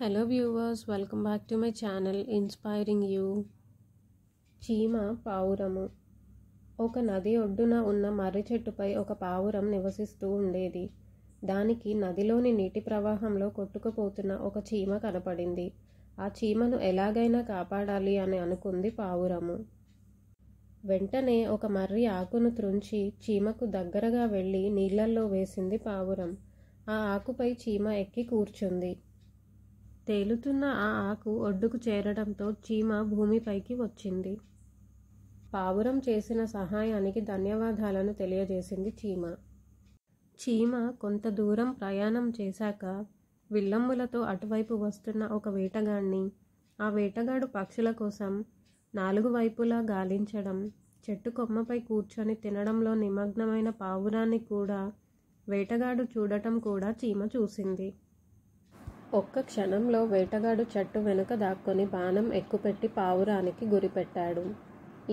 Hello viewers, welcome back to my channel Inspiring You. చీమ పావురము. ఒక నది ఒడ్డున ఉన్న మర్రి చెట్టుపై ఒక పావురం నివసిస్తూ ఉండేది. దానికి నదిలోని నీటి ప్రవాహంలో కొట్టుకుపోతున్న ఒక చీమ కనపడింది. ఆ చీమను ఎలాగైనా కాపాడాలి అని అనుకుంది పావురము. వెంటనే ఒక మర్రి ఆకును త్రుంచి చీమకు దగ్గరగా వెళ్ళి నీళ్లల్లో వేసింది పావురం. ఆ ఆకుపై చీమ ఎక్కి కూర్చుంది. తేలుతున్న ఆ ఆకు ఒడ్డుకు చేరడంతో చీమ భూమిపైకి వచ్చింది. పావురం చేసిన సహాయానికి ధన్యవాదాలను తెలియజేసింది చీమ. చీమ కొంత దూరం ప్రయాణం చేశాక విల్లమ్ములతో అటువైపు వస్తున్న ఒక వేటగాడిని, ఆ వేటగాడు పక్షుల కోసం 4 వైపులా గాలించడం, చెట్టు కొమ్మపై కూర్చొని తినడంలో నిమగ్నమైన పావురాన్ని కూడా వేటగాడు చూడటం కూడా చీమ చూసింది. ఒక్క క్షణంలో వేటగాడు చెట్టు వెనుక దాక్కొని బాణం ఎక్కుపెట్టి పావురానికి గురిపెట్టాడు.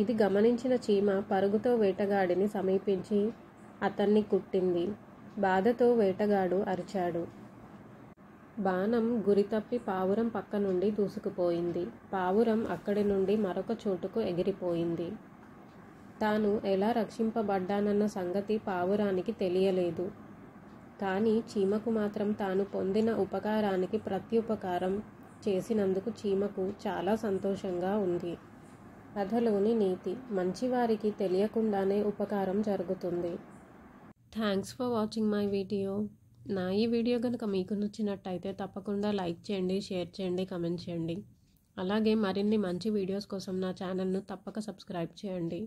ఇది గమనించిన చీమ పరుగుతో వేటగాడిని సమీపించి అతన్ని కుట్టింది. బాధతో వేటగాడు అరిచాడు. బాణం గురి తప్పి పావురం పక్క నుండి దూసుకుపోయింది. పావురం అక్కడి నుండి మరొక చోటుకు ఎగిరిపోయింది. తాను ఎలా రక్షింపబడ్డానన్న సంగతి పావురానికి తెలియలేదు. కానీ చీమకు మాత్రం తాను పొందిన ఉపకారానికి ప్రత్యుపకారం చేసినందుకు చీమకు చాలా సంతోషంగా ఉంది. కథలోని నీతి: మంచివారికి తెలియకుండానే ఉపకారం జరుగుతుంది. Thanks for watching my video. నా ఈ వీడియో కనుక మీకు నచ్చినట్టయితే తప్పకుండా లైక్ చేయండి, షేర్ చేయండి, కమెంట్ చేయండి. అలాగే మరిన్ని మంచి వీడియోస్ కోసం నా ఛానల్ను తప్పక సబ్స్క్రైబ్ చేయండి.